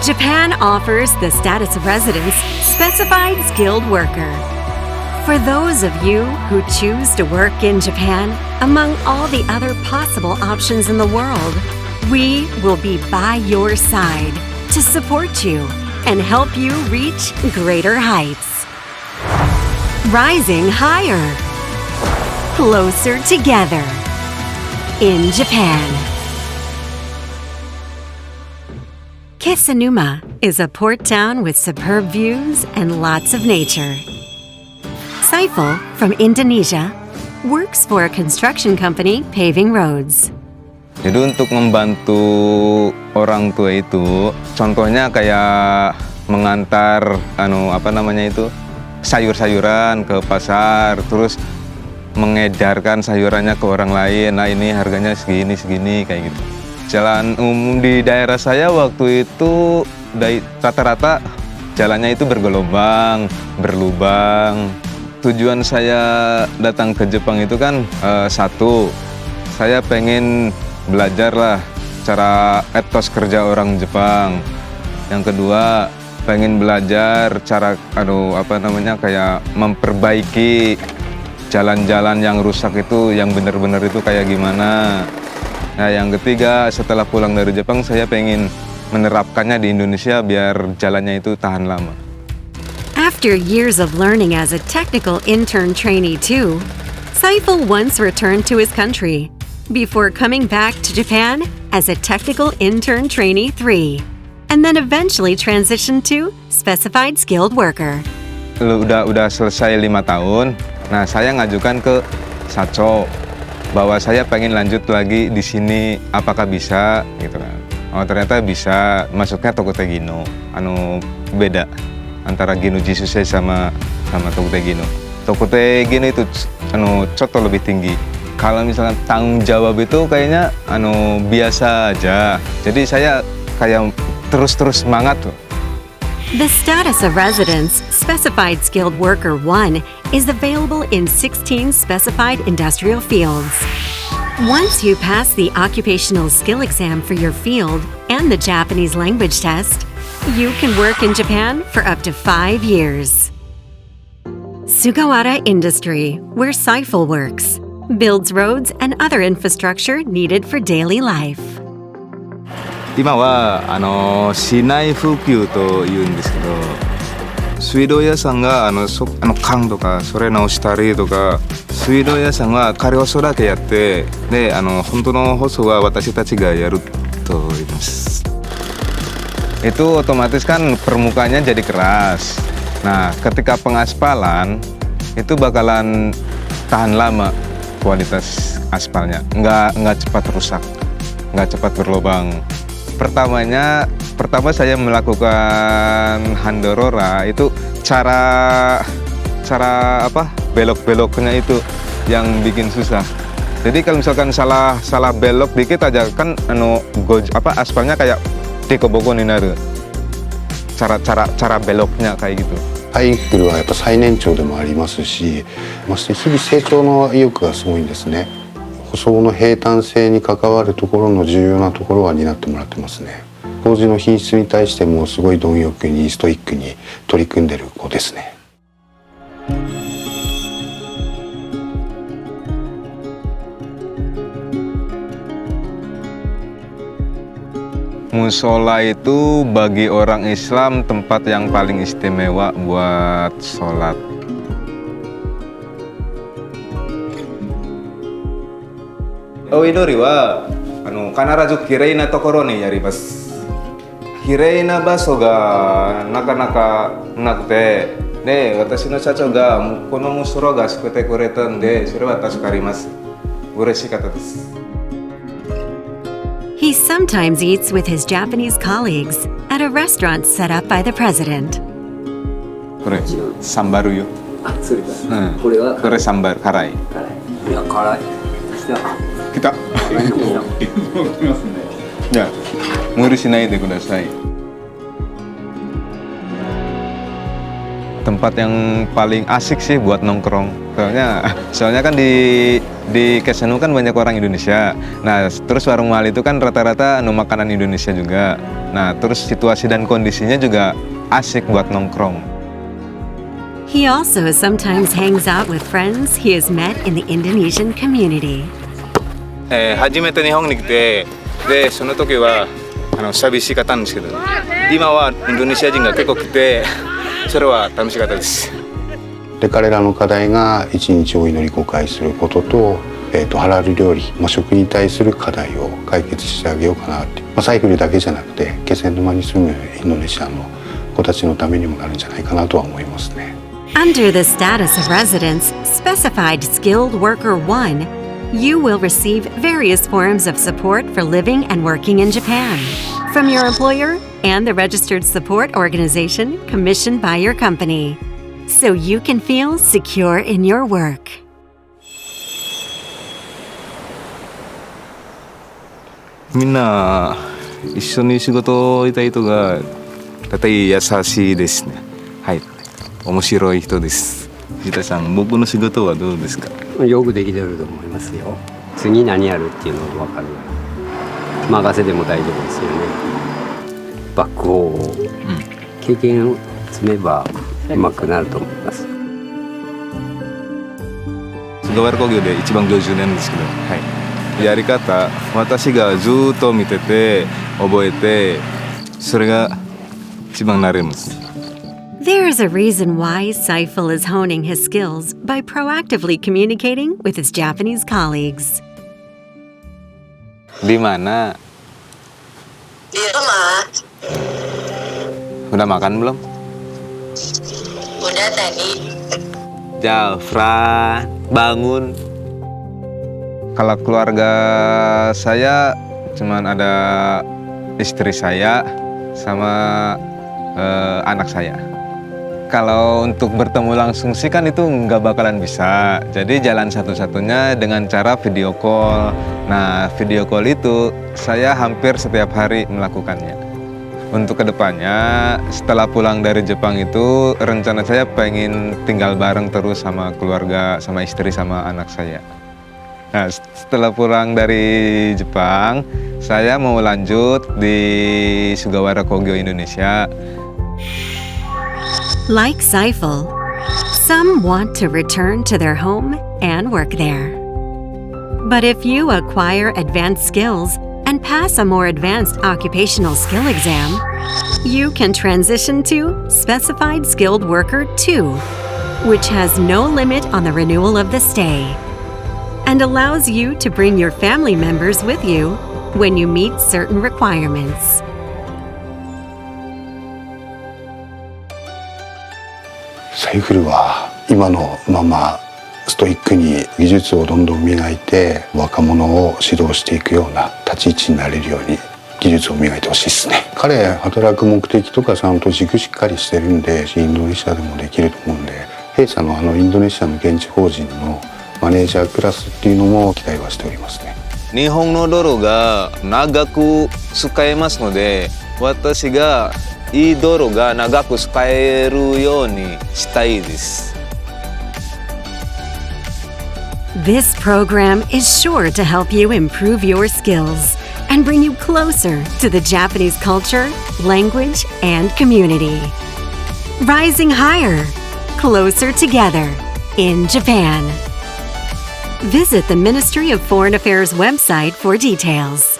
Japan offers the status of residence specified skilled worker. For those of you who choose to work in Japan, among all the other possible options in the world, we will be by your side to support you and help you reach greater heights. Rising higher, closer together in Japan. Kisanuma is a port town with superb views and lots of nature. Saiful, from Indonesia, works for a construction company paving roads. Jadi untuk membantu orang tua itu, contohnya kayak mengantar sayur-sayuran ke pasar, terus mengedarkan sayurannya ke orang lain. Nah ini harganya segini kayak gitu. Jalan umum di daerah saya waktu itu rata-rata jalannya itu bergelombang, berlubang. Tujuan saya datang ke Jepang itu kan satu, saya pengen belajar lah cara etos kerja orang Jepang. Yang kedua, pengen belajar cara kayak memperbaiki jalan-jalan yang rusak itu, yang benar-benar itu kayak gimana. Nah, yang ketiga, setelah pulang dari Jepang saya pengen menerapkannya di Indonesia biar jalannya itu tahan lama. After years of learning as a technical intern trainee too, Saiful once returned to his country before coming back to Japan as a technical intern trainee 3, and then eventually transitioned to specified skilled worker. Udah selesai 5 tahun, nah saya ngajukan ke Sacho bahwa saya pengen lanjut lagi di sini, apakah bisa gitu kan. Oh ternyata bisa, masuknya Tokute Gino. Beda antara Gino Jisusei sama Tokute Gino. Tokute Gino itu coto lebih tinggi. Kalau misalnya tanggung jawab itu kayaknya biasa aja. Jadi saya kayak terus semangat tuh. The status of residence Specified Skilled Worker 1 is available in 16 specified industrial fields. Once you pass the occupational skill exam for your field and the Japanese language test, you can work in Japan for up to 5 years. Sugawara Industry, where Saiful works, builds roads and other infrastructure needed for daily life. 今は市内復旧というんですけど、水道屋さんが管とかそれ直したりとか、水道屋さんは仮舗装だけやって、で本当の舗装は私たちがやると言います。Itu otomatis kan permukaannya jadi keras. Nah, ketika pengaspalan itu bakalan tahan lama kualitas aspalnya, nggak cepat rusak, nggak cepat berlubang. Pertama saya melakukan handorora itu cara belok-beloknya itu yang bikin susah. Jadi kalau misalkan salah belok dikit aja kan aspalnya kayak dekobokonになる. Cara beloknya kayak gitu. サイクルはやっぱ最年長でもありますし、まして日々成長の意欲がすごいんですね。舗装の平坦性に関わるところの重要なところは担ってもらってますね。工事の品質に対してもすごい貪欲にストイックに取り組んでる子ですね。Musola itu bagi orang Islam tempat yang paling istimewa buat sholat. Oidori wa kanarazu kirei na tokoro ni yarimasu. Kirei na baso ga nakanaka nakute, de watashi no shacho ga kono musoro ga shukute kuretaんで、それは助かります。嬉しかったです。He sometimes eats with his Japanese colleagues at a restaurant set up by the president. これサンバルよ。あ、それか。これはこれサンバル辛い。いや辛い。来た。じゃあ無理しないでください。Tempat yang paling asik sih buat nongkrong. Soalnya kan di di Kesenu kan banyak orang Indonesia. Nah, terus warung mahal itu kan rata-rata makanan Indonesia juga. Nah, terus situasi dan kondisinya juga asik buat nongkrong. He also sometimes hangs out with friends he has met in the Indonesian community. 初めて日本に来て、でその時は寂しかったんですけど、今はインドネシア人が結構来て、それは楽しかったです。で彼らの課題が一日お祈り5回することと、ハラル料理、食に対する課題を解決してあげようかなって、サイクルだけじゃなくて気仙沼に住むインドネシアの子たちのためにもなるんじゃないかなとは思いますね。Under the status of residence, specified skilled worker 1, you will receive various forms of support for living and working in Japan from your employer and the registered support organization commissioned by your company, so you can feel secure in your work. みんな一緒に仕事をしたい人が大体優しいですね。はい、面白い人です。藤田さん、僕の仕事はどうですか？よくできてると思いますよ。次何やるっていうのが分かる。任せても大丈夫ですよね。バックホーを、経験を積めばうまくなると思います。菅原工業で一番50年ですけど、はい、やり方、私がずっと見てて覚えて、それが一番慣れます。There's a reason why Saiful is honing his skills by proactively communicating with his Japanese colleagues. Di mana? Di rumah. Udah makan belum? Udah tadi. Jafra, bangun. Kalau keluarga saya cuman ada istri saya sama anak saya. Kalau untuk bertemu langsung sih kan itu nggak bakalan bisa. Jadi jalan satu-satunya dengan cara video call. Nah, video call itu saya hampir setiap hari melakukannya. Untuk kedepannya, setelah pulang dari Jepang itu, rencana saya pengen tinggal bareng terus sama keluarga, sama istri, sama anak saya. Nah, setelah pulang dari Jepang, saya mau lanjut di Sugawara Kogyo Indonesia. Like Saiful, some want to return to their home and work there. But if you acquire advanced skills and pass a more advanced occupational skill exam, you can transition to Specified Skilled Worker 2, which has no limit on the renewal of the stay, and allows you to bring your family members with you when you meet certain requirements. サイフルは今のままストイックに技術をどんどん磨いて若者を指導していくような立ち位置になれるように技術を磨いてほしいですね。彼働く目的とかちゃんと軸しっかりしてるんでインドネシアでもできると思うんで、弊社のインドネシアの現地法人のマネージャークラスっていうのも期待はしておりますね。日本の道路が長く使えますので、私がいい道路が長く使えるようにしたいです。This program is sure to help you improve your skills and bring you closer to the Japanese culture, language, and community. Rising higher, closer together in Japan. Visit the Ministry of Foreign Affairs website for details.